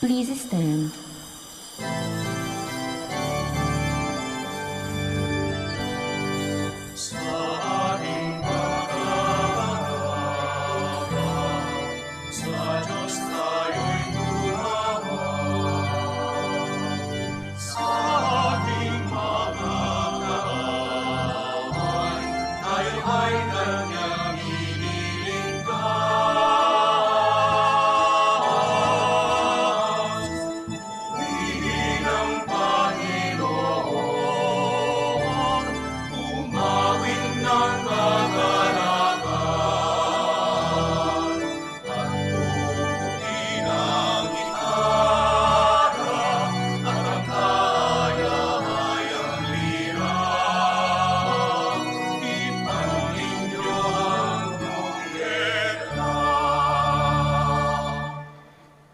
Please stand.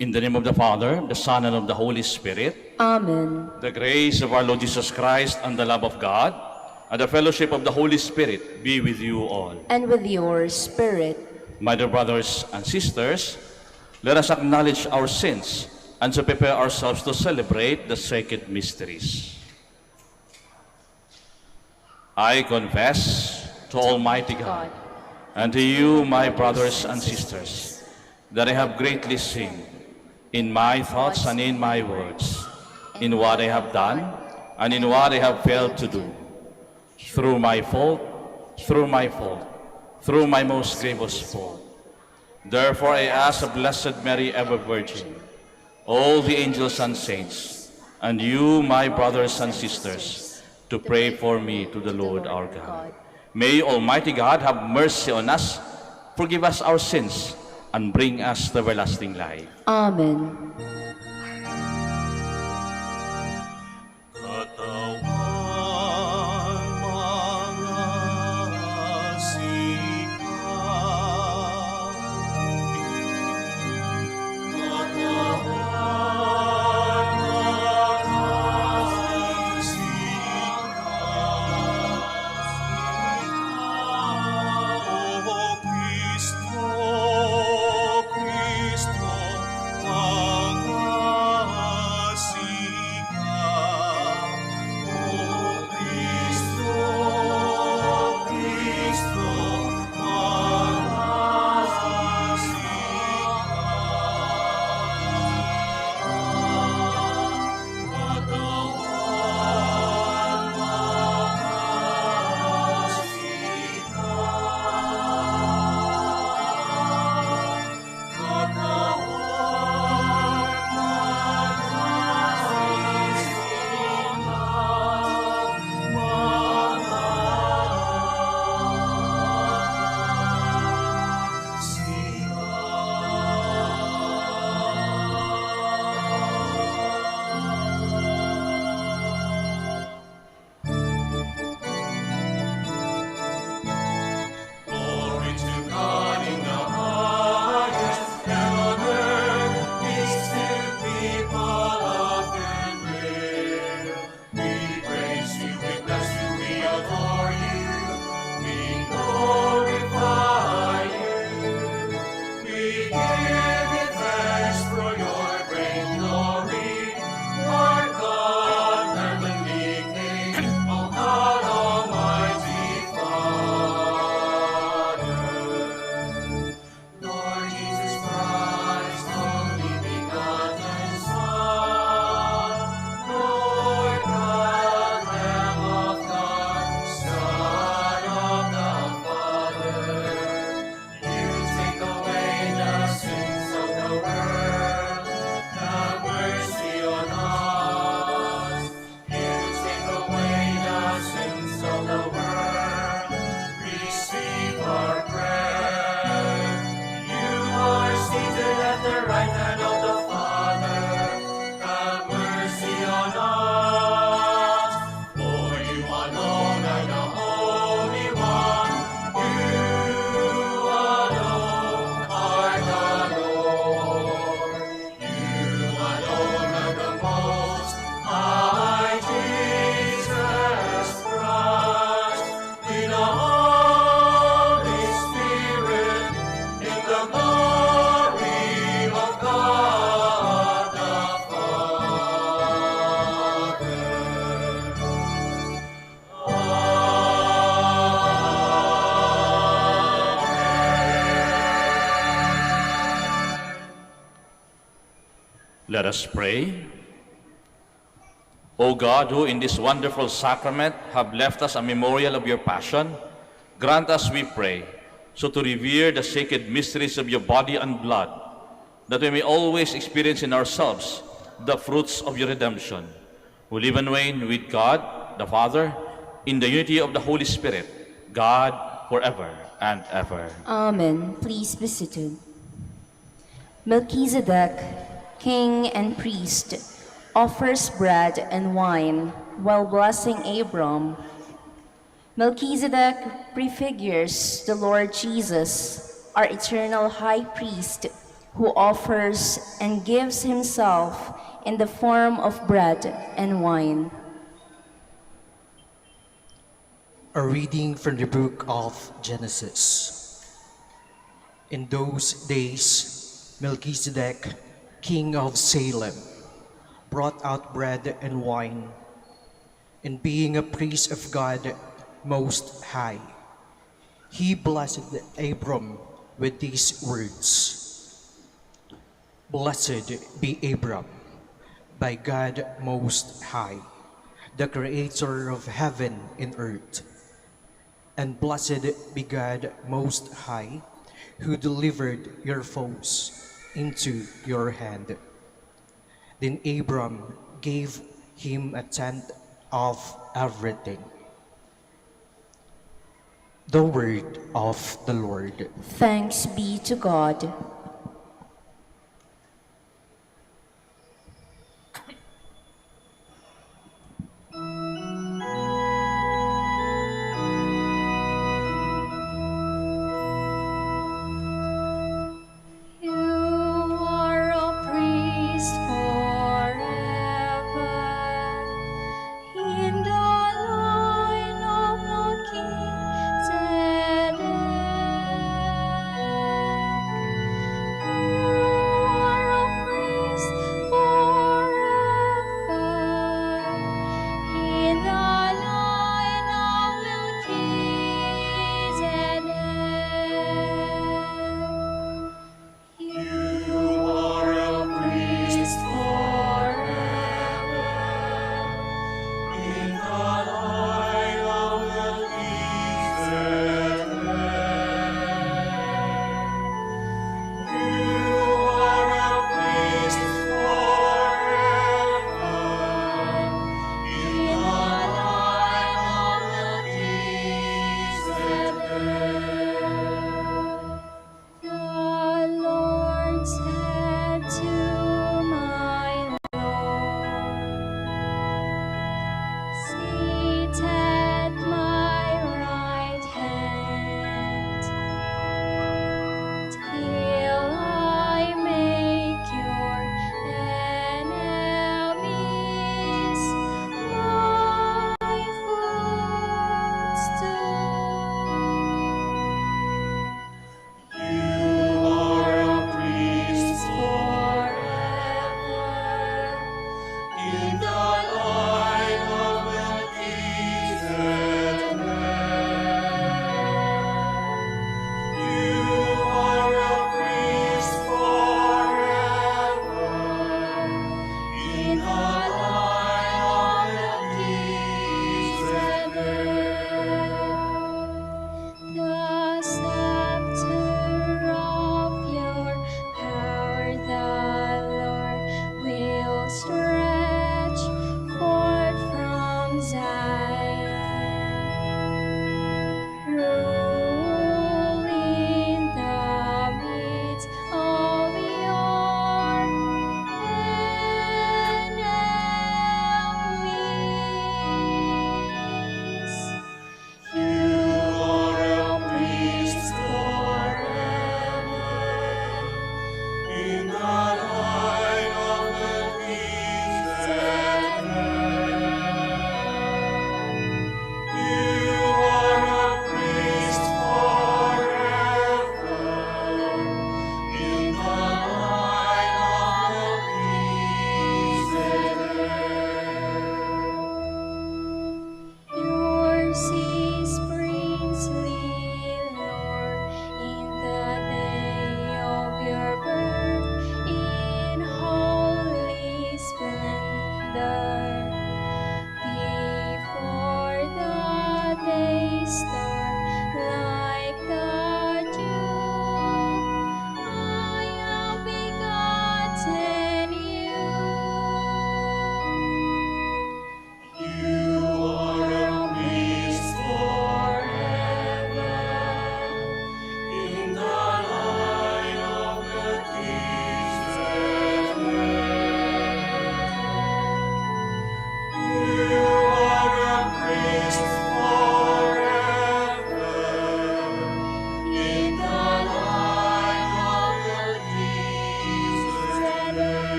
In the name of the Father, the Son, and of the Holy Spirit. Amen. The grace of our Lord Jesus Christ and the love of God and the fellowship of the Holy Spirit be with you all. And with your spirit. My dear brothers and sisters, let us acknowledge our sins and to prepare ourselves to celebrate the sacred mysteries. I confess to Almighty God and to you, my brothers and sisters, that I have greatly sinned in my thoughts and in my words, in what I have done and in what I have failed to do, through my most grievous fault. Therefore I ask the Blessed Mary, ever Virgin, all the angels and saints, and you, my brothers and sisters, to pray for me to the Lord our God. May Almighty God have mercy on us, forgive us our sins, and bring us to everlasting life. Amen. Cristo, Let us pray. O God, who in this wonderful sacrament have left us a memorial of your passion, grant us, we pray, so to revere the sacred mysteries of your body and blood, that we may always experience in ourselves the fruits of your redemption, who live and reign with God, the Father, in the unity of the Holy Spirit, God, forever and ever. Amen. Please be seated. Melchizedek, king and priest, offers bread and wine while blessing Abram. Melchizedek prefigures the Lord Jesus, our eternal high priest, who offers and gives himself in the form of bread and wine. A reading from the book of Genesis. In those days, Melchizedek, king of Salem, brought out bread and wine, and being a priest of God Most High, he blessed Abram with these words: Blessed be Abram by God Most High, the creator of heaven and earth. And blessed be God Most High, who delivered your foes into your hand. Then Abram gave him a tenth of everything. The word of the Lord. Thanks be to God.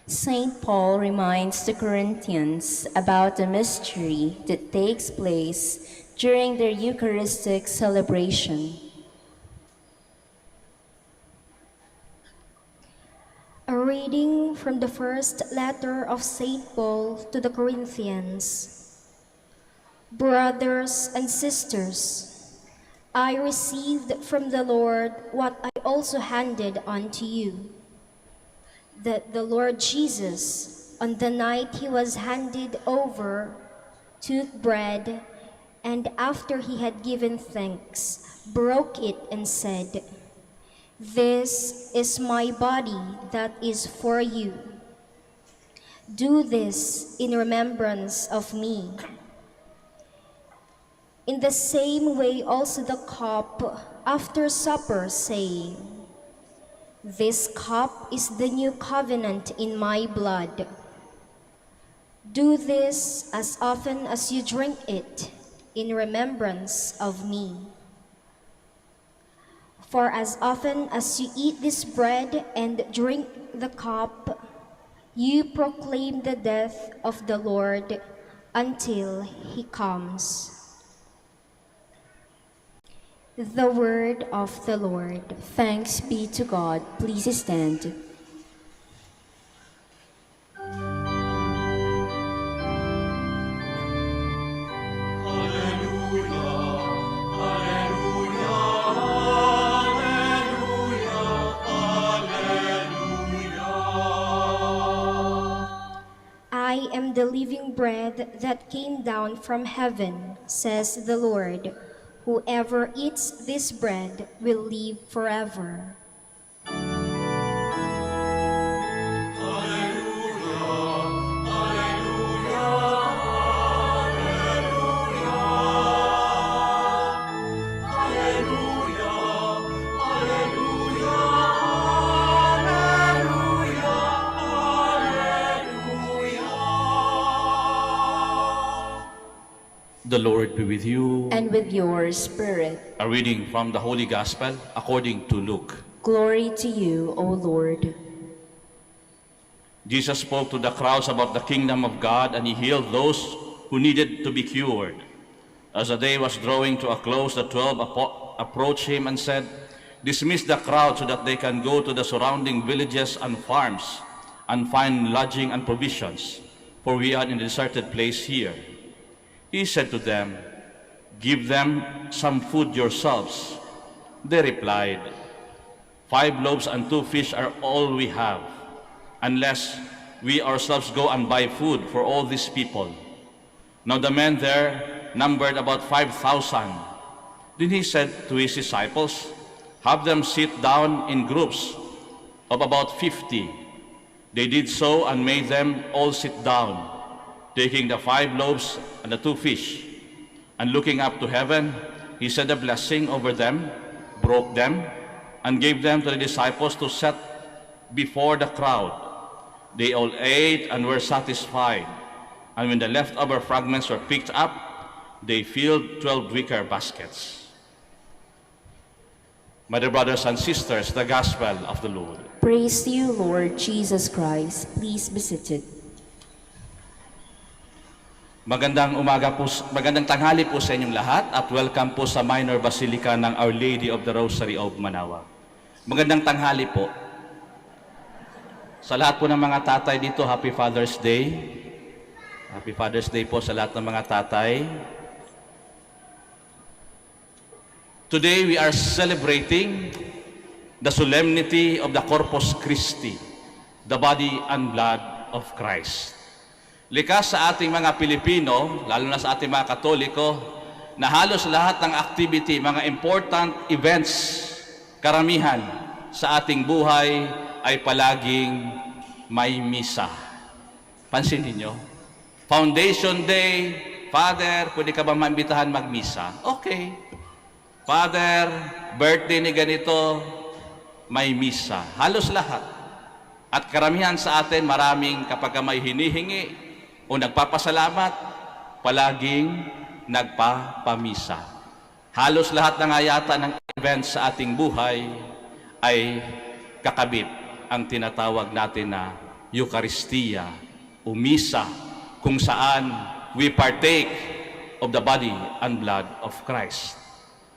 St. Paul reminds the Corinthians about the mystery that takes place during their Eucharistic celebration. A reading from the first letter of St. Paul to the Corinthians. Brothers and sisters, I received from the Lord what I also handed on to you, that the Lord Jesus, on the night he was handed over, took bread, and after he had given thanks, broke it and said, "This is my body that is for you. Do this in remembrance of me." In the same way also the cup after supper, saying, "This cup is the new covenant in my blood. Do this as often as you drink it in remembrance of me. For as often as you eat this bread and drink the cup, you proclaim the death of the Lord until he comes." The word of the Lord. Thanks be to God. Please stand. I am the living bread that came down from heaven, says the Lord. Whoever eats this bread will live forever. The Lord be with you. And with your spirit. A reading from the Holy Gospel according to Luke. Glory to you, O Lord. Jesus spoke to the crowds about the kingdom of God, and he healed those who needed to be cured. As the day was drawing to a close, the 12 approached him and said, "Dismiss the crowd so that they can go to the surrounding villages and farms and find lodging and provisions, for we are in a deserted place here." He said to them, "Give them some food yourselves." They replied, 5 loaves and 2 fish are all we have, unless we ourselves go and buy food for all these people. Now the men there numbered about 5,000. Then he said to his disciples, "Have them sit down in groups of about 50. They did so and made them all sit down, taking the 5 loaves and the 2 fish. And looking up to heaven, he said a blessing over them, broke them, and gave them to the disciples to set before the crowd. They all ate and were satisfied. And when the leftover fragments were picked up, they filled 12 wicker baskets." My dear brothers and sisters, the Gospel of the Lord. Praise to you, Lord Jesus Christ. Please be seated. Magandang umaga po, magandang tanghali po sa inyong lahat at welcome po sa Minor Basilica ng Our Lady of the Rosary of Manaoag. Magandang tanghali po. Sa lahat po ng mga tatay dito, Happy Father's Day. Happy Father's Day po sa lahat ng mga tatay. Today we are celebrating the solemnity of the Corpus Christi, the body and blood of Christ. Likas sa ating mga Pilipino, lalo na sa ating mga Katoliko, na halos lahat ng activity, mga important events, karamihan sa ating buhay ay palaging may misa. Pansin niyo? Foundation Day, Father, pwede ka ba maimbitahan magmisa? Okay. Father, birthday ni ganito, may misa. Halos lahat. At karamihan sa atin, maraming kapag may hinihingi, o nagpapasalamat, palaging nagpapamisa. Halos lahat na nga yata ng events sa ating buhay ay kakabit ang tinatawag natin na Eucharistia, o Misa, kung saan we partake of the body and blood of Christ.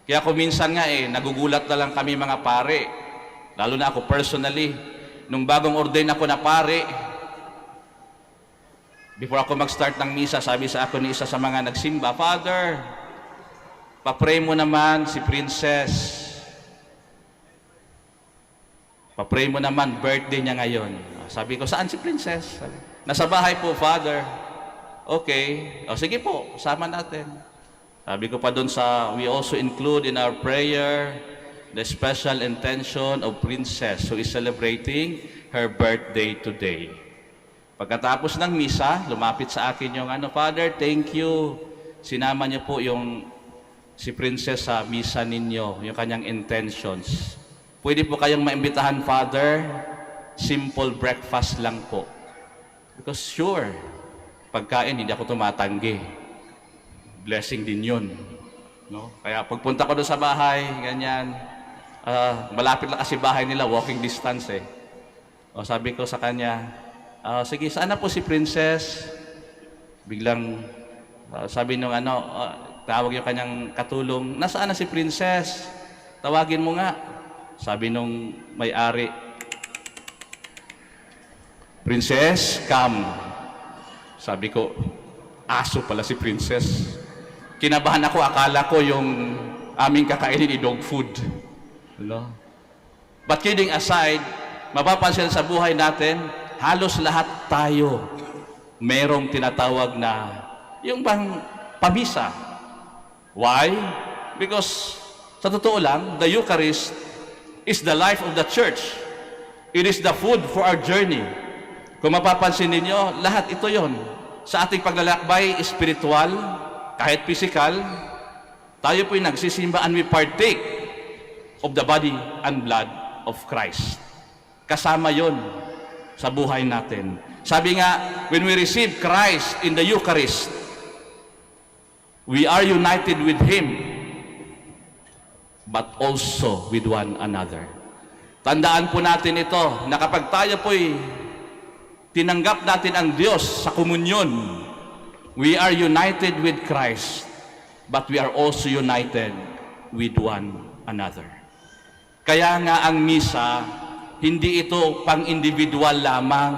Kaya kung minsan nga nagugulat na lang kami mga pare, lalo na ako personally, nung bagong ordain ako na pare, before ako mag-start ng misa, sabi sa ako ni isa sa mga nagsimba, Father, pa-pray mo naman si Princess. Pa-pray mo naman, birthday niya ngayon. Sabi ko, saan si Princess? Sabi, nasa bahay po, Father. Okay. O, sige po, sama natin. Sabi ko pa doon we also include in our prayer the special intention of Princess who is celebrating her birthday today. Pagkatapos ng misa, lumapit sa akin yung Father, thank you. Sinama niyo po si Princess sa misa ninyo, yung kanyang intentions. Pwede po kayong maimbitahan, Father, simple breakfast lang po. Because sure, pagkain, hindi ako tumatanggi. Blessing din yun. No? Kaya pagpunta ko doon sa bahay, ganyan, malapit lang kasi bahay nila, walking distance O sabi ko sa kanya, sige, saan na po si Princess? Biglang, sabi nung tawag yung kanyang katulong, nasaan na si Princess? Tawagin mo nga. Sabi nung may-ari, Princess, come. Sabi ko, aso pala si Princess. Kinabahan ako, akala ko yung aming kakainin dog food. Hello? But kidding aside, mapapansin sa buhay natin, halos lahat tayo merong tinatawag na yung bang pamisa. Why? Because sa totoo lang, the Eucharist is the life of the church. It is the food for our journey. Kung mapapansin ninyo, lahat ito yon. Sa ating paglalakbay, spiritual, kahit physical, tayo po'y nagsisimba and we partake of the body and blood of Christ. Kasama yon sa buhay natin. Sabi nga, when we receive Christ in the Eucharist, we are united with Him, but also with one another. Tandaan po natin ito, na kapag tayo po'y tinanggap natin ang Diyos sa komunyon, we are united with Christ, but we are also united with one another. Kaya nga ang misa, hindi ito pang-individual lamang,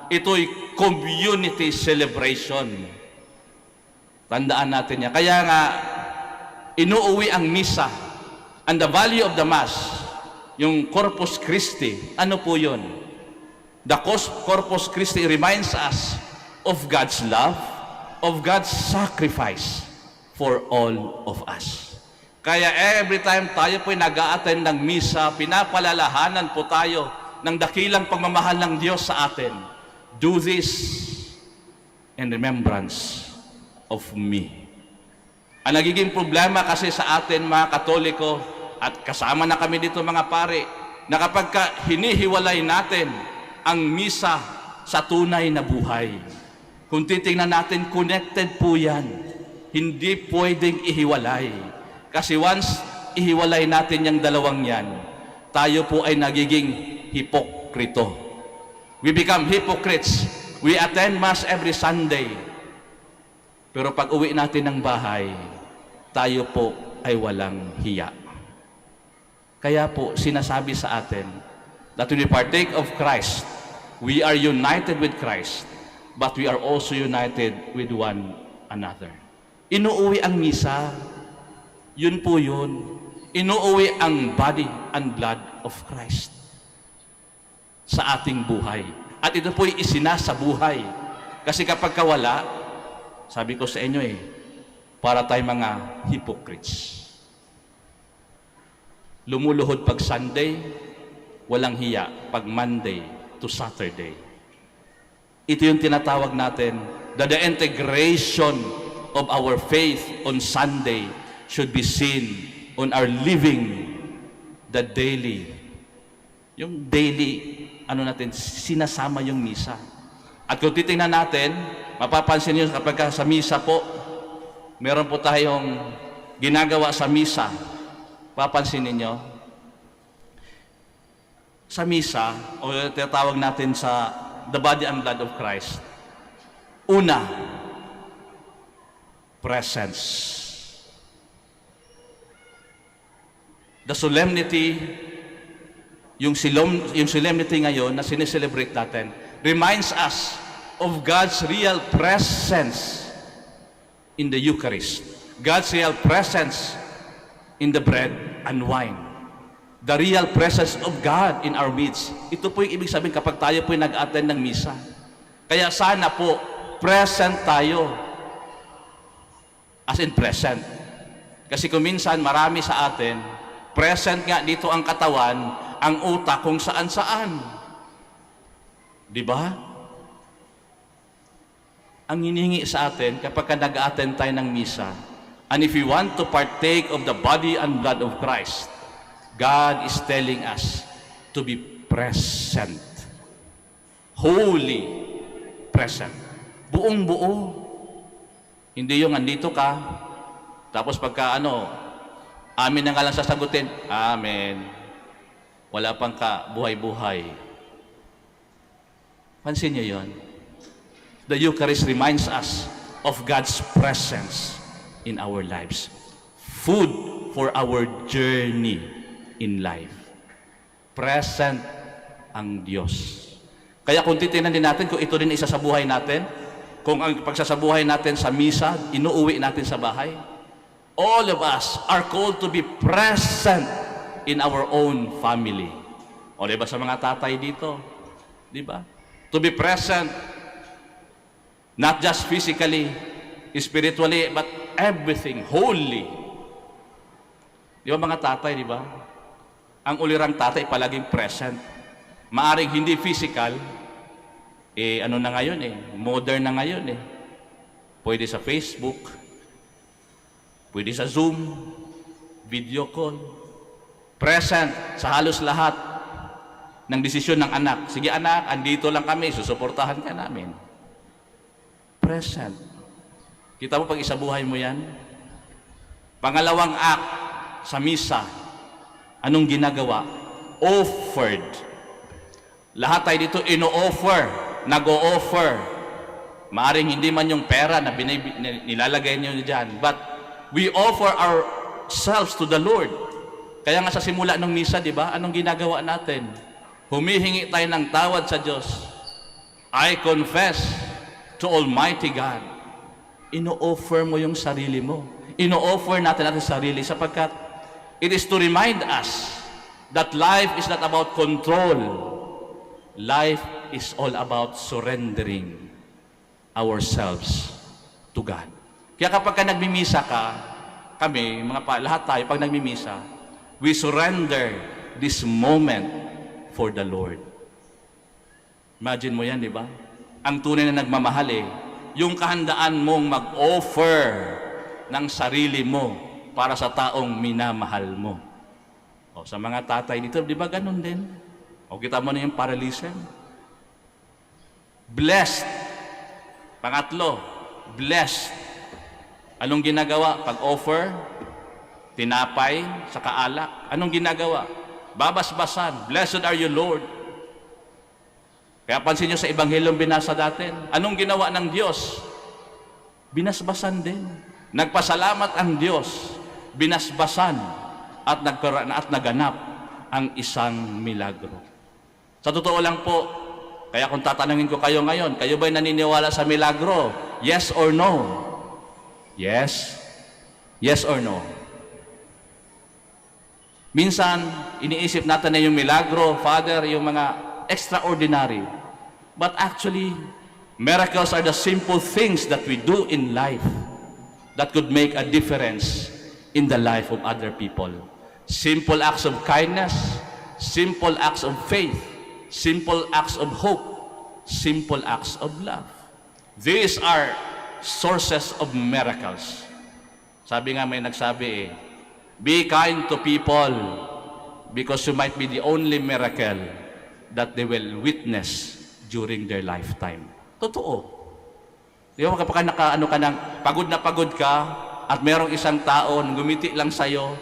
ito'y community celebration. Tandaan natin yan. Kaya nga, inuuwi ang misa, and the value of the Mass, yung Corpus Christi, ano po yun? The Corpus Christi reminds us of God's love, of God's sacrifice for all of us. Kaya every time tayo po'y nag-a-attend ng misa, pinapalalahanan po tayo ng dakilang pagmamahal ng Diyos sa atin. Do this in remembrance of me. Ang nagiging problema kasi sa atin mga Katoliko, at kasama na kami dito mga pare, na kapag hinihiwalay natin ang misa sa tunay na buhay, kung titingnan natin, connected po yan. Hindi pwedeng ihiwalay. Kasi once ihiwalay natin yung dalawang yan, tayo po ay nagiging hipokrito. We become hypocrites. We attend Mass every Sunday. Pero pag uwi natin ng bahay, tayo po ay walang hiya. Kaya po, sinasabi sa atin that when we partake of Christ, we are united with Christ, but we are also united with one another. Inuuwi ang misa, yun po yun. Inuuwi ang body and blood of Christ sa ating buhay. At ito po'y isinasa buhay. Kasi kapag kawala, sabi ko sa inyo para tayo mga hypocrites. Lumuluhod pag Sunday, walang hiya pag Monday to Saturday. Ito yung tinatawag natin, that the integration of our faith on Sunday should be seen on our living the daily. Yung daily, natin, sinasama yung misa. At kung titingnan natin, mapapansin niyo kapag sa misa po, meron po tayong ginagawa sa misa. Papansin ninyo, sa misa, o tinatawag natin sa the body and blood of Christ? Una, presence. The solemnity, yung solemnity ngayon na sineselebrate natin, reminds us of God's real presence in the Eucharist. God's real presence in the bread and wine. The real presence of God in our midst. Ito po yung ibig sabihin kapag tayo po nag-attend ng misa. Kaya sana po, present tayo. As in present. Kasi kung minsan marami sa atin, present nga dito ang katawan, ang utak kung saan-saan. Di ba? Ang hinihingi sa atin kapag nag-attend tayo ng misa, and if we want to partake of the body and blood of Christ, God is telling us to be present. Wholly present. Buong buo. Hindi yung andito ka, tapos pagka amin na nga lang sasagutin, amen. Wala pang ka, buhay-buhay. Pansin niyo yon? The Eucharist reminds us of God's presence in our lives. Food for our journey in life. Present ang Diyos. Kaya kung titingnan din natin, kung ito din isa sa buhay natin, kung ang pagsasabuhay natin sa misa, inuuwi natin sa bahay, all of us are called to be present in our own family. O diba sa mga tatay dito? Diba? To be present, not just physically, spiritually, but everything, wholly. Diba mga tatay, diba? Ang ulirang tatay palaging present. Maaring hindi physical, ano na ngayon modern na ngayon Pwede sa Facebook, pwede sa Zoom, video call. Present sa halos lahat ng desisyon ng anak. Sige anak, andito lang kami, susuportahan ka namin. Present. Kita mo pag isabuhay mo yan? Pangalawang act sa misa, anong ginagawa? Offered. Lahat tayo dito ino-offer, nag-o-offer. Maaring hindi man yung pera na nilalagay niyo dyan, but we offer ourselves to the Lord. Kaya nga sa simula ng misa, di ba? Anong ginagawa natin? Humihingi tayo ng tawad sa Diyos. I confess to Almighty God. Ino-offer mo yung sarili mo. Ino-offer natin sarili sapagkat it is to remind us that life is not about control. Life is all about surrendering ourselves to God. Kaya kapag nagmimisa ka, kami, lahat tayo, pag nagmimisa, we surrender this moment for the Lord. Imagine mo yan, di ba? Ang tunay na nagmamahal yung kahandaan mong mag-offer ng sarili mo para sa taong minamahal mo. O, sa mga tatay dito, di ba ganun din? O, kita mo na yung paralysm. Blessed. Pangatlo, blessed. Anong ginagawa? Pag-offer, tinapay sa kaalak. Anong ginagawa? Babasbasan. Blessed are you, Lord. Kaya pansin nyo sa Ebanghelyong binasa natin, anong ginawa ng Diyos? Binasbasan din. Nagpasalamat ang Diyos, binasbasan at naganap ang isang milagro. Sa totoo lang po, kaya kung tatanungin ko kayo ngayon, kayo ba'y naniniwala sa milagro? Yes or no? Yes? Yes or no? Minsan, iniisip natin na yung milagro, Father, yung mga extraordinary. But actually, miracles are the simple things that we do in life that could make a difference in the life of other people. Simple acts of kindness, simple acts of faith, simple acts of hope, simple acts of love. These are sources of miracles. Sabi nga may nagsabi be kind to people because you might be the only miracle that they will witness during their lifetime. Totoo. Di ba kapag nakaano ka ng pagod na pagod ka at merong isang tao na gumiti lang sa'yo,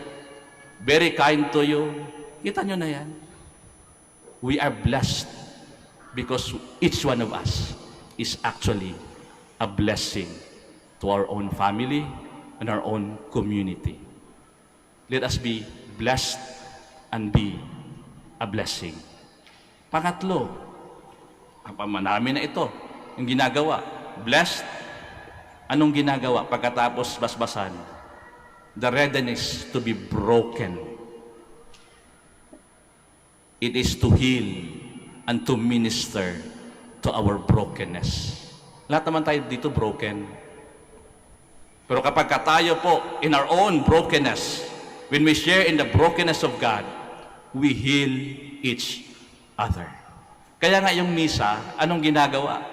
very kind to you, kita nyo na yan. We are blessed because each one of us is actually a blessing to our own family and our own community. Let us be blessed and be a blessing. Pangatlo, marami na ito, yung ginagawa. Blessed, anong ginagawa pagkatapos basbasan? The readiness to be broken. It is to heal and to minister to our brokenness. Lahat naman tayo dito broken. Pero kapag tayo po in our own brokenness, when we share in the brokenness of God, we heal each other. Kaya nga yung misa, anong ginagawa?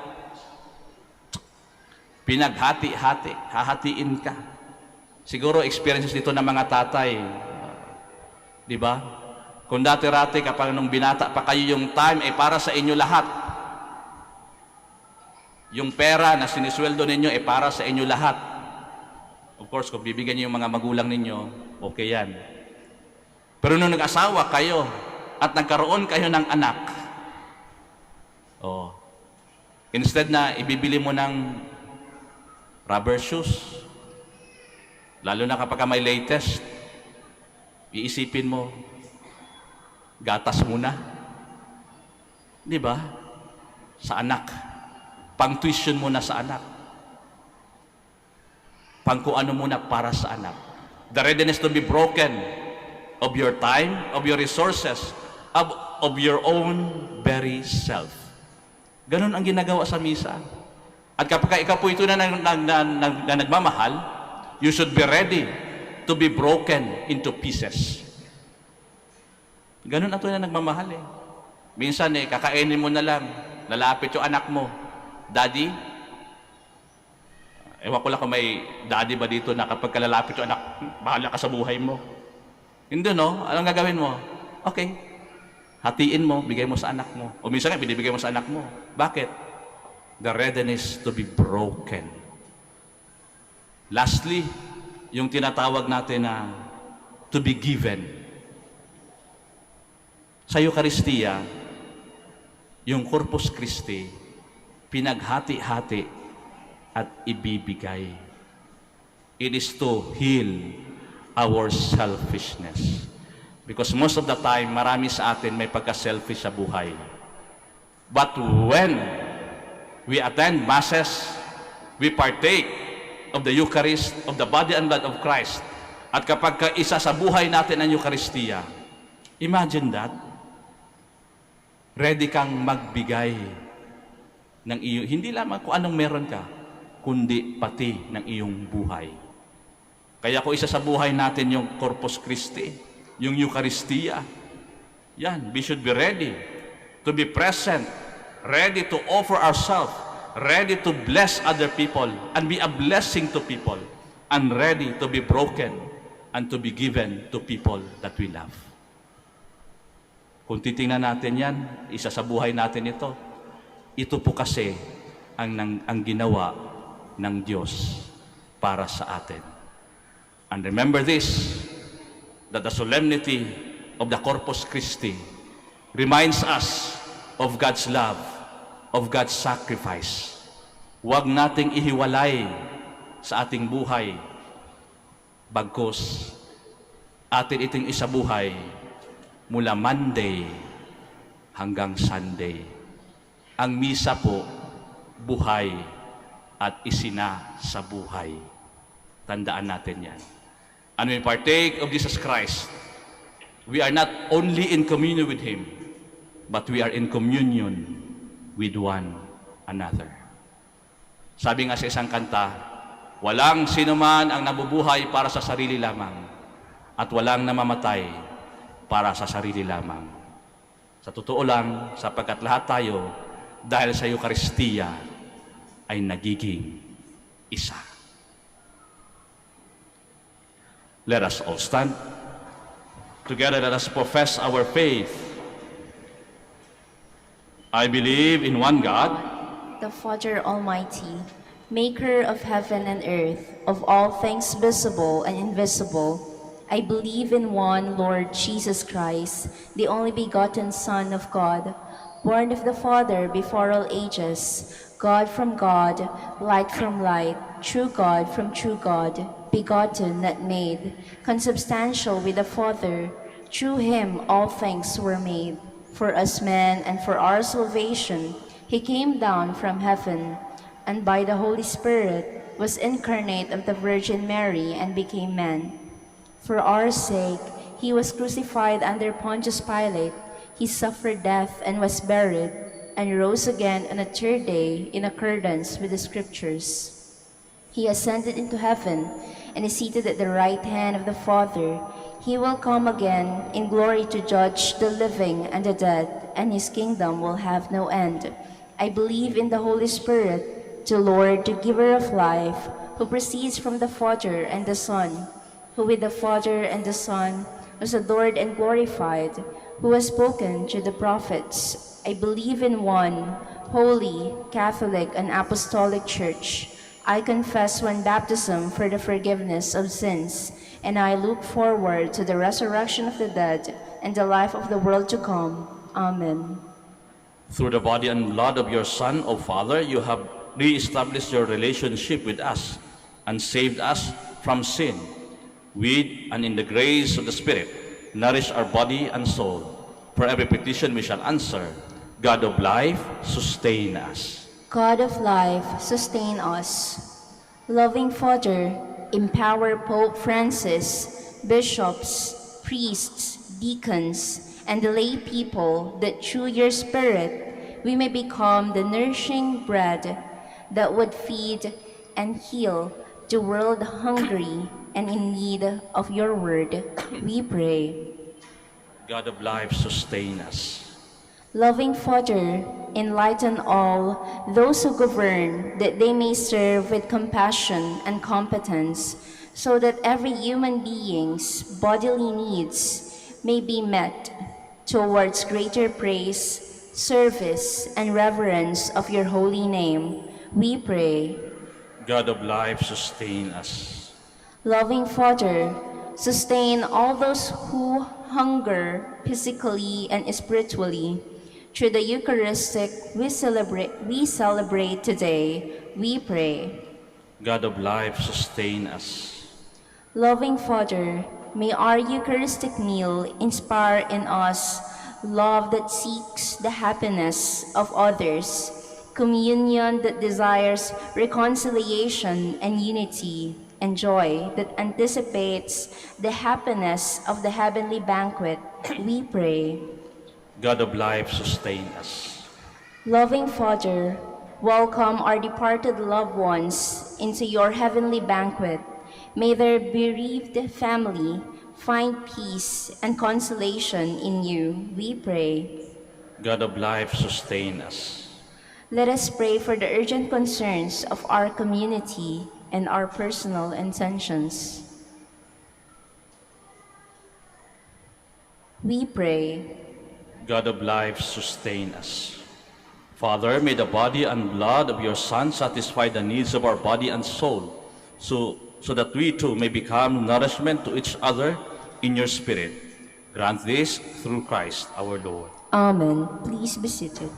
Pinaghati-hati, hahatiin ka. Siguro experiences dito ng mga tatay, di ba? Kung dati-rati kapag nung binata pa kayo, yung time ay para sa inyo lahat. Yung pera na sinisweldo ninyo ay para sa inyo lahat. Of course, kung bibigyan niyo yung mga magulang ninyo, okay yan. Pero nung nag-asawa kayo at nagkaroon kayo ng anak, instead na ibibili mo ng rubber shoes, lalo na kapag may latest, iisipin mo, gatas muna. Di ba? Sa anak. Pang-tuition muna sa anak. Pang kung ano muna para sa anak. The readiness to be broken of your time, of your resources, of your own very self. Ganun ang ginagawa sa misa. At kapag ikaw po ito na nagmamahal, you should be ready to be broken into pieces. Ganun ang ito na nagmamahal eh. Minsan kakainin mo na lang, lalapit yung anak mo, Daddy, ewan ko lang kung may daddy ba dito na kapag kalalapit yung anak, bahala ka sa buhay mo. Hindi no? Anong gagawin mo? Okay. Hatiin mo, bigay mo sa anak mo. O minsan nga, binibigay mo sa anak mo. Bakit? The readiness to be broken. Lastly, yung tinatawag natin na to be given. Sa Eucharistia, yung Corpus Christi, pinaghati-hati at ibibigay. It is to heal our selfishness. Because most of the time, marami sa atin may pagka-selfish sa buhay. But when we attend Masses, we partake of the Eucharist, of the body and blood of Christ, at kapag isa sa buhay natin ang Eucharistia, imagine that, ready kang magbigay ng iyong, hindi lamang kung anong meron ka, kundi pati ng iyong buhay. Kaya kung isa sa buhay natin yung Corpus Christi, yung Eucharistia, yan, we should be ready to be present, ready to offer ourselves, ready to bless other people and be a blessing to people, and ready to be broken and to be given to people that we love. Kung titingnan natin yan, isa sa buhay natin ito po kasi ang ginawa ng Diyos para sa atin. And remember this, that the solemnity of the Corpus Christi reminds us of God's love, of God's sacrifice. Huwag nating ihiwalay sa ating buhay, bagkus atin iting isabuhay mula Monday hanggang Sunday. Ang misa po, buhay at isina sa buhay. Tandaan natin yan. And we partake of Jesus Christ, we are not only in communion with Him, but we are in communion with one another. Sabi nga sa isang kanta, walang sinuman ang nabubuhay para sa sarili lamang, at walang namamatay para sa sarili lamang. Sa totoo lang, sapagkat lahat tayo, dahil sa Eucharistia, ay nagiging isa. Let us all stand. Together, let us profess our faith. I believe in one God, the Father Almighty, maker of heaven and earth, of all things visible and invisible. I believe in one Lord Jesus Christ, the only begotten Son of God, born of the Father before all ages, God from God, light from light, true God from true God, begotten, not made, consubstantial with the Father. Through him all things were made. For us men and for our salvation, he came down from heaven, and by the Holy Spirit was incarnate of the Virgin Mary and became man. For our sake, he was crucified under Pontius Pilate. He suffered death and was buried, and rose again on the third day in accordance with the Scriptures. He ascended into heaven and is seated at the right hand of the Father. He will come again in glory to judge the living and the dead, and his kingdom will have no end. I believe in the Holy Spirit, the Lord, the giver of life, who proceeds from the Father and the Son, who with the Father and the Son was adored and glorified, who has spoken through the prophets. I believe in one holy, Catholic, and Apostolic Church. I confess one baptism for the forgiveness of sins, and I look forward to the resurrection of the dead and the life of the world to come. Amen. Through the body and blood of your Son, O Father, you have re-established your relationship with us and saved us from sin. With and in the grace of the Spirit, nourish our body and soul. For every petition we shall answer. God of life, sustain us. God of life, sustain us. Loving Father, empower Pope Francis, bishops, priests, deacons, and the lay people, that through your Spirit we may become the nourishing bread that would feed and heal the world hungry and in need of your word. We pray. God of life, sustain us. Loving Father, enlighten all those who govern, that they may serve with compassion and competence, so that every human being's bodily needs may be met towards greater praise, service, and reverence of your holy name. We pray. God of life, sustain us. Loving Father, sustain all those who hunger physically and spiritually. Through the Eucharistic we celebrate today, we pray. God of life, sustain us. Loving Father, may our Eucharistic meal inspire in us love that seeks the happiness of others, communion that desires reconciliation and unity, and joy that anticipates the happiness of the heavenly banquet. We pray. God of life, sustain us. Loving Father, welcome our departed loved ones into your heavenly banquet. May their bereaved family find peace and consolation in you. We pray. God of life, sustain us. Let us pray for the urgent concerns of our community and our personal intentions. We pray. God of life, sustain us. Father, may the body and blood of your Son satisfy the needs of our body and soul, so that we too may become nourishment to each other in your Spirit. Grant this through Christ our Lord. Amen. Please be seated.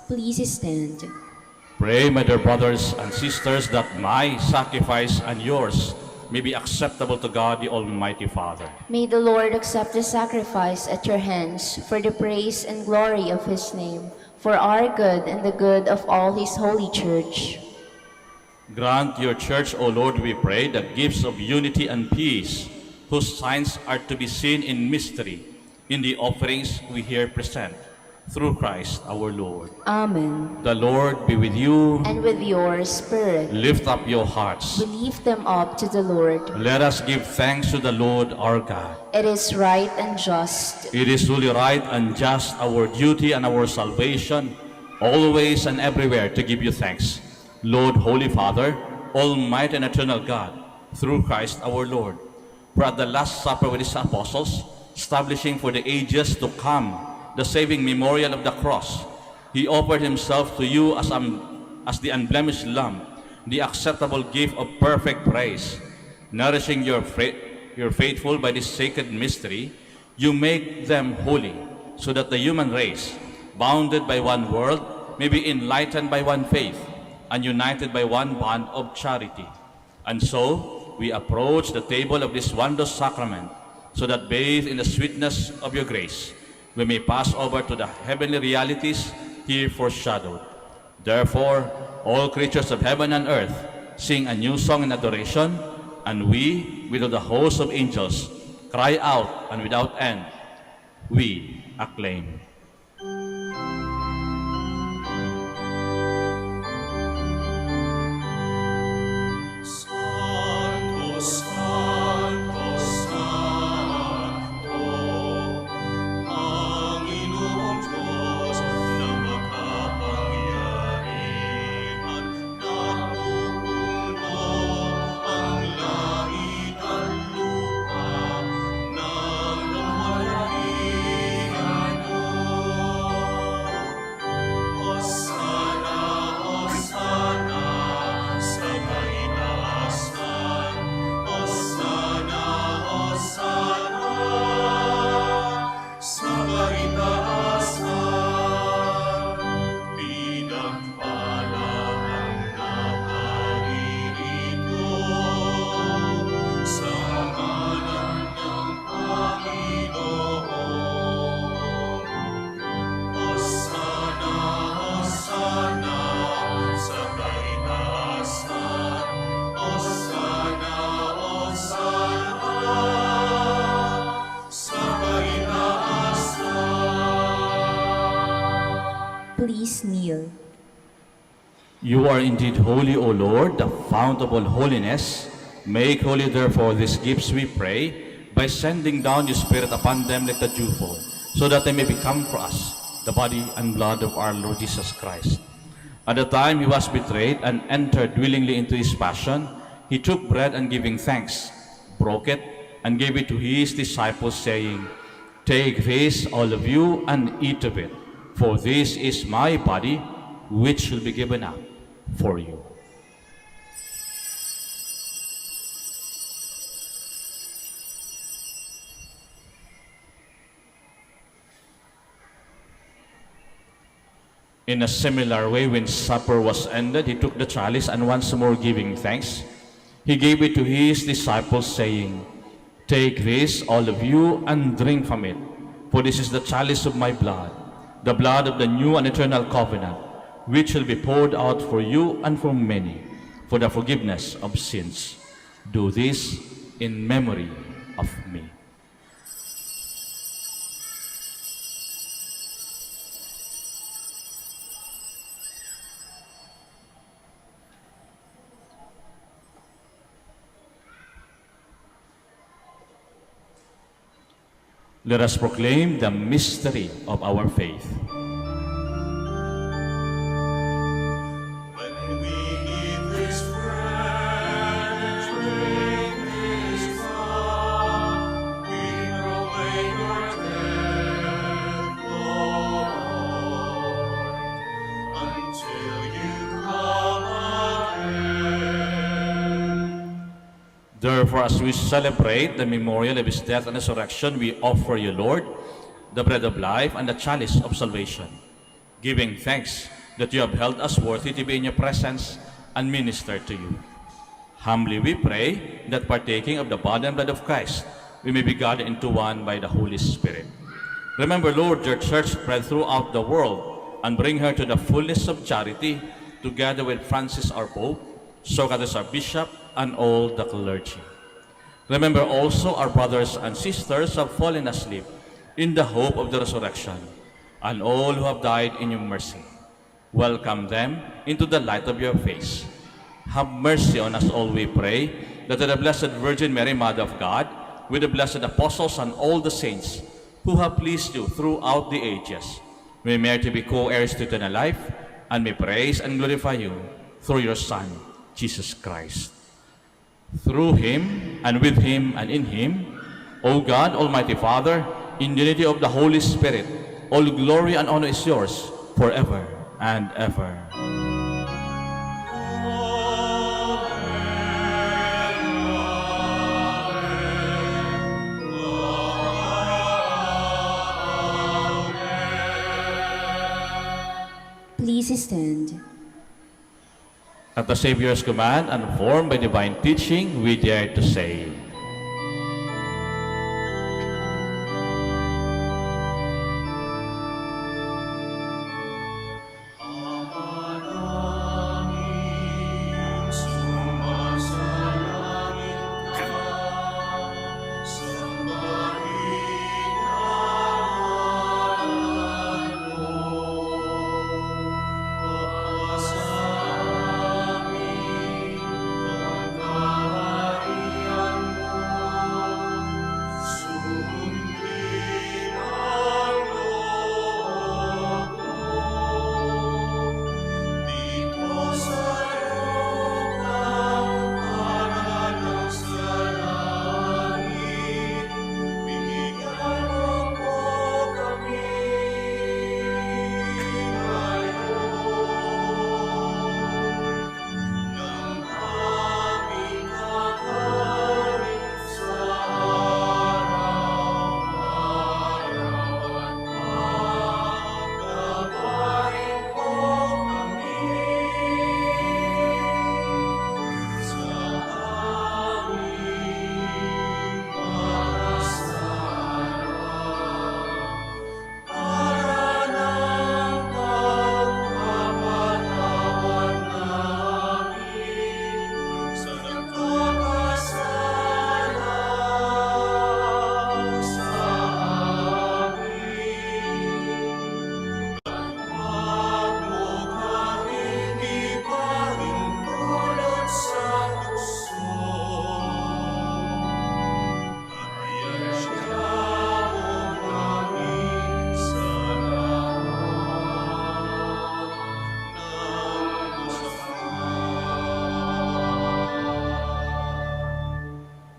Please stand. Pray, my dear brothers and sisters, that my sacrifice and yours may be acceptable to God, the Almighty Father. May the Lord accept the sacrifice at your hands for the praise and glory of his name, for our good and the good of all his holy church. Grant your church, O Lord, we pray, the gifts of unity and peace, whose signs are to be seen in mystery, in the offerings we here present, through Christ our Lord. Amen. The Lord be with you. And with your spirit, Lift up your hearts. we lift them up to the Lord. Let us give thanks to the Lord our God. It is right and just. It is truly right and just, our duty and our salvation, always and everywhere to give you thanks, Lord, Holy Father, Almighty and eternal God, through Christ our Lord. For at the Last Supper with his apostles, establishing for the ages to come the saving memorial of the cross, he offered himself to you as the unblemished lamb, the acceptable gift of perfect praise. Nourishing your faithful by this sacred mystery, you make them holy, so that the human race, bounded by one world, may be enlightened by one faith, and united by one bond of charity. And so, we approach the table of this wondrous sacrament, so that bathed in the sweetness of your grace, we may pass over to the heavenly realities here foreshadowed. Therefore, all creatures of heaven and earth sing a new song in adoration, and we, with all the host of angels, cry out, and without end, we acclaim. Please kneel. You are indeed holy, O Lord, the fount of all holiness. Make holy, therefore, these gifts, we pray, by sending down your Spirit upon them like the dewfall, so that they may become for us the body and blood of our Lord Jesus Christ. At the time he was betrayed and entered willingly into his passion, he took bread and giving thanks, broke it, and gave it to his disciples, saying, "Take this, all of you, and eat of it, for this is my body, which will be given up for you." In a similar way, when supper was ended, he took the chalice, and once more giving thanks, he gave it to his disciples, saying, "Take this, all of you, and drink from it, for this is the chalice of my blood, the blood of the new and eternal covenant, which will be poured out for you and for many, for the forgiveness of sins. Do this in memory of me." Let us proclaim the mystery of our faith. When we eat this bread and drink this cup, we proclaim your death, Lord, until you come again. Therefore, as we celebrate the memorial of his death and resurrection, we offer you, Lord, the bread of life and the chalice of salvation, giving thanks that you have held us worthy to be in your presence and minister to you. Humbly we pray that partaking of the body and blood of Christ, we may be gathered into one by the Holy Spirit. Remember, Lord, your church spread throughout the world and bring her to the fullness of charity, together with Francis our Pope, Socrates our Bishop, and all the clergy. Remember also our brothers and sisters who have fallen asleep in the hope of the resurrection, and all who have died in your mercy. Welcome them into the light of your face. Have mercy on us all, we pray, that the Blessed Virgin Mary, Mother of God, with the blessed apostles and all the saints who have pleased you throughout the ages, may merit to be co-heirs to eternal life, and may praise and glorify you through your Son, Jesus Christ. Through him, and with him, and in him, O God, Almighty Father, in the unity of the Holy Spirit, all glory and honor is yours forever and ever. Please stand. At the Savior's command and formed by divine teaching, we dare to say,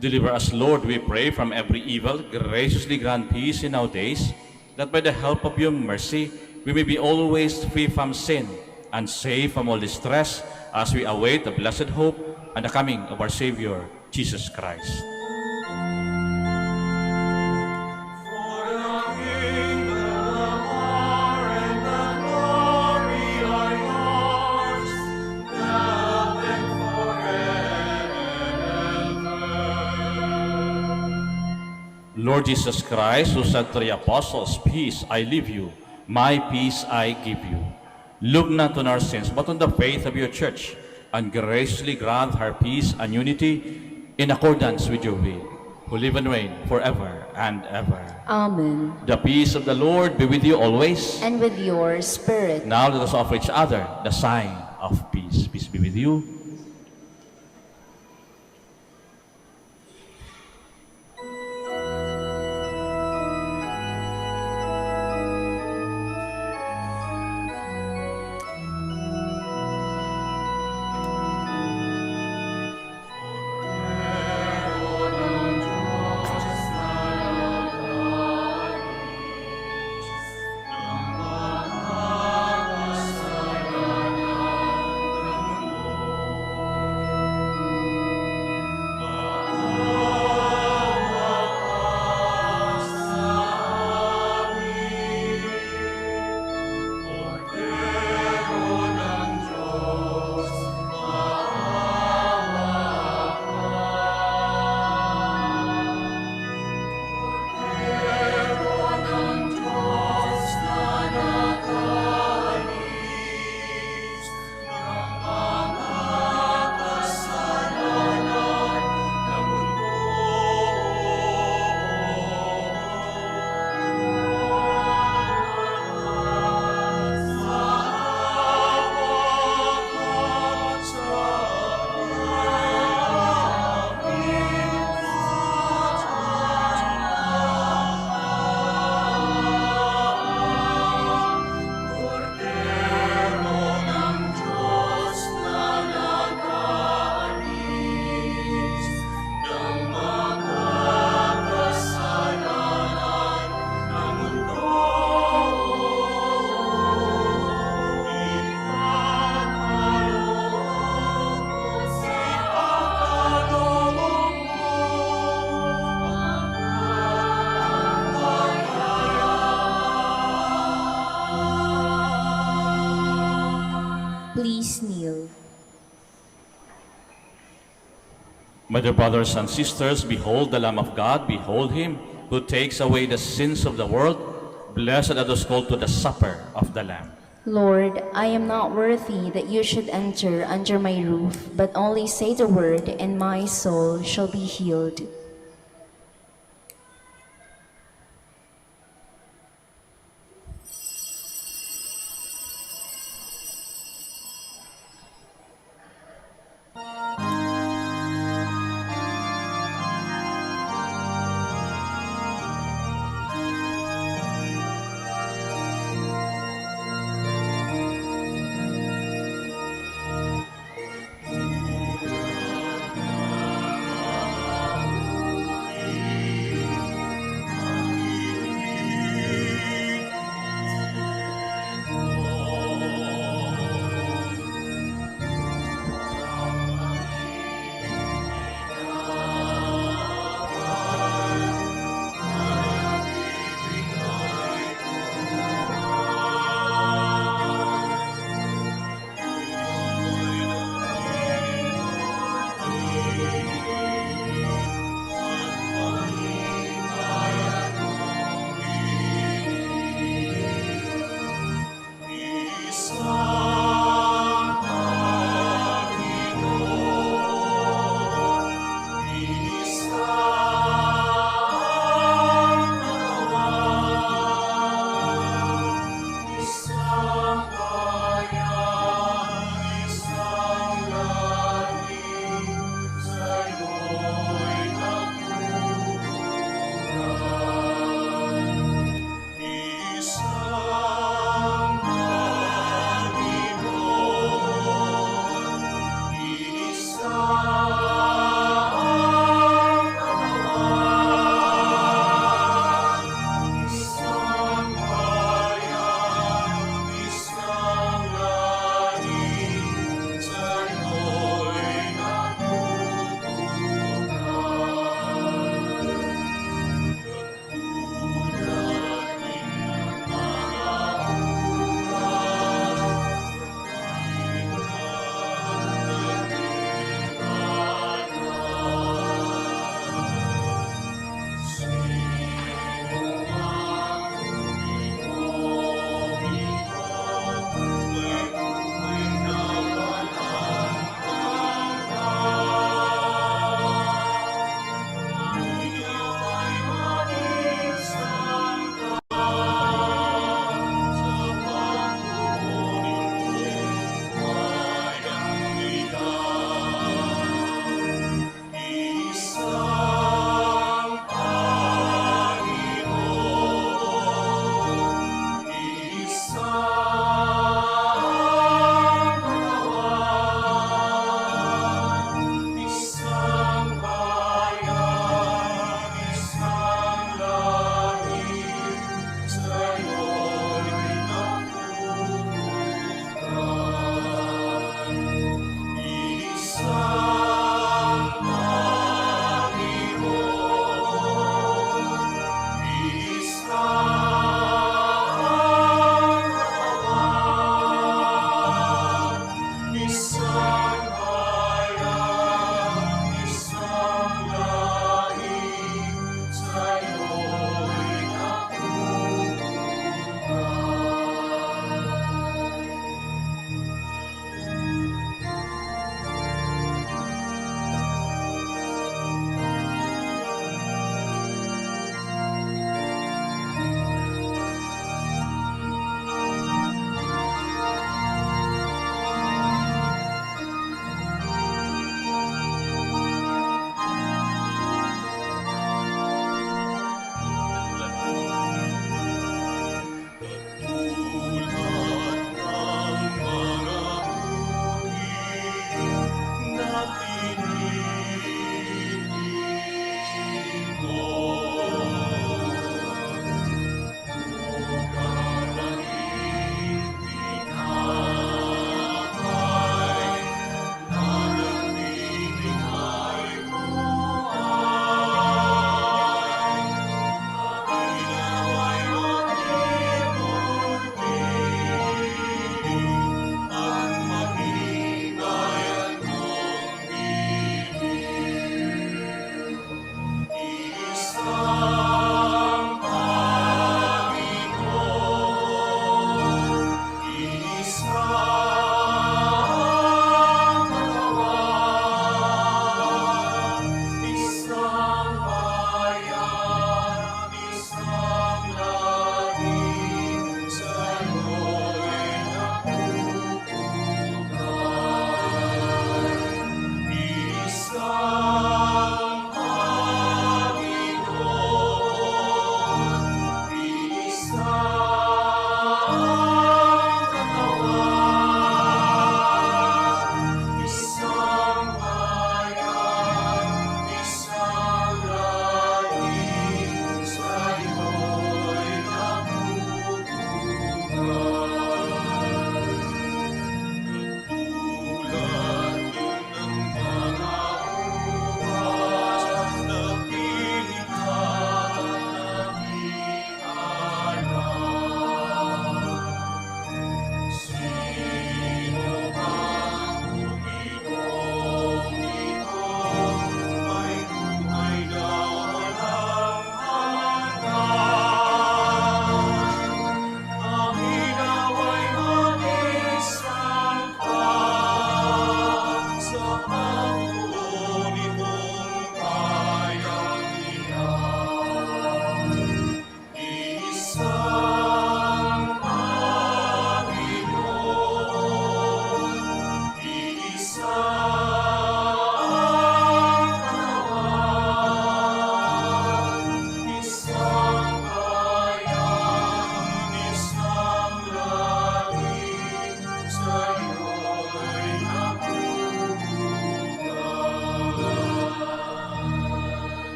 Deliver us, Lord, we pray, from every evil. Graciously grant peace in our days, that by the help of your mercy, we may be always free from sin and safe from all distress, as we await the blessed hope and the coming of our Savior, Jesus Christ. Lord Jesus Christ, who said to the apostles, "Peace I leave you, my peace I give you," look not on our sins, but on the faith of your church, and graciously grant her peace and unity in accordance with your will, who live and reign forever and ever. Amen. The peace of the Lord be with you always. And with your spirit. Now let us offer each other the sign of peace. Peace be with you. Please kneel. My dear brothers and sisters, behold the Lamb of God, behold him who takes away the sins of the world. Blessed are those called to the supper of the Lamb. Lord, I am not worthy that you should enter under my roof, but only say the word, and my soul shall be healed.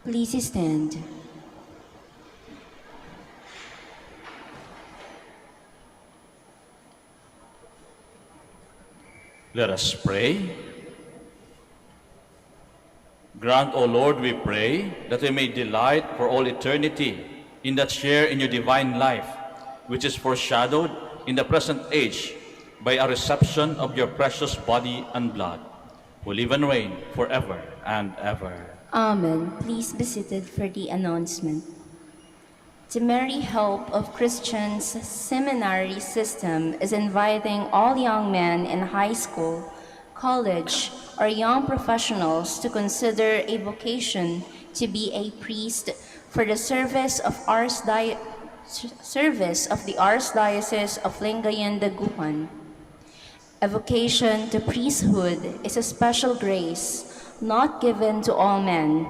Please stand. Let us pray. Grant, O Lord, we pray, that we may delight for all eternity in that share in your divine life, which is foreshadowed in the present age by a reception of your precious body and blood, who live and reign forever and ever. Amen. Please be seated for the announcement. The Merry Help of Christians seminary system is inviting all young men in high school, college, or young professionals to consider a vocation to be a priest for the service of the Archdiocese of Lingayen-Dagupan. A vocation to priesthood is a special grace not given to all men.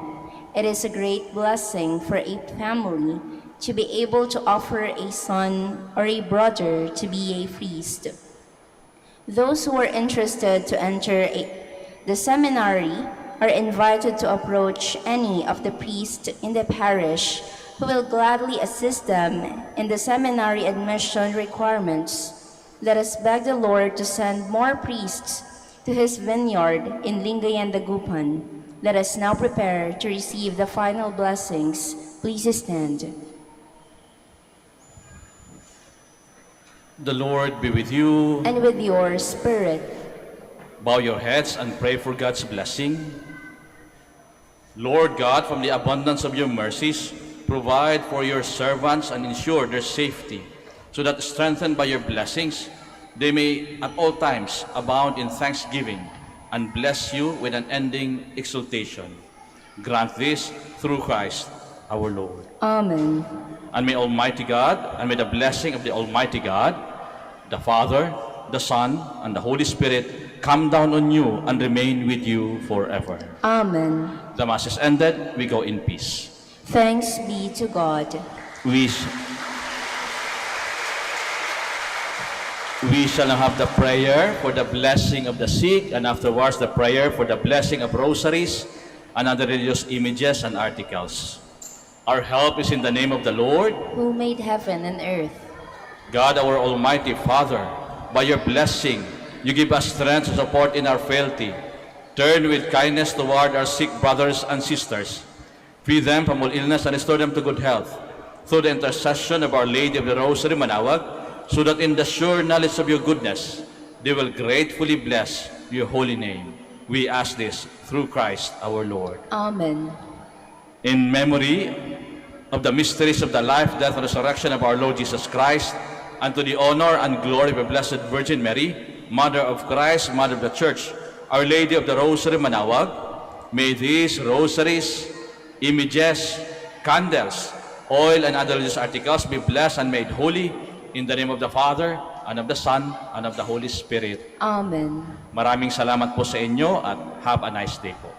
It is a great blessing for a family to be able to offer a son or a brother to be a priest. Those who are interested to enter the seminary are invited to approach any of the priests in the parish who will gladly assist them in the seminary admission requirements. Let us beg the Lord to send more priests to his vineyard in Lingayen-Dagupan. Let us now prepare to receive the final blessings. Please stand. The Lord be with you. And with your spirit. Bow your heads and pray for God's blessing. Lord God, from the abundance of your mercies, provide for your servants and ensure their safety, so that strengthened by your blessings, they may at all times abound in thanksgiving and bless you with an ending exultation. Grant this through Christ our Lord. Amen. And may Almighty God, and may the blessing of the Almighty God, the Father, the Son, and the Holy Spirit come down on you and remain with you forever. Amen. The Mass is ended. We go in peace. Thanks be to God. We shall now have the prayer for the blessing of the sick, and afterwards the prayer for the blessing of rosaries and other religious images and articles. Our help is in the name of the Lord, Who made heaven and earth. God, our Almighty Father. By your blessing, you give us strength to support in our frailty. Turn with kindness toward our sick brothers and sisters. Free them from all illness and restore them to good health, through the intercession of Our Lady of the Rosary, Manaoag, so that in the sure knowledge of your goodness, they will gratefully bless your holy name. We ask this through Christ our Lord. Amen. In memory of the mysteries of the life, death, and resurrection of our Lord Jesus Christ, and to the honor and glory of the Blessed Virgin Mary, Mother of Christ, Mother of the Church, Our Lady of the Rosary, Manaoag, may these rosaries, images, candles, oil, and other religious articles be blessed and made holy in the name of the Father, and of the Son, and of the Holy Spirit. Amen. Maraming salamat po sa inyo at have a nice day po.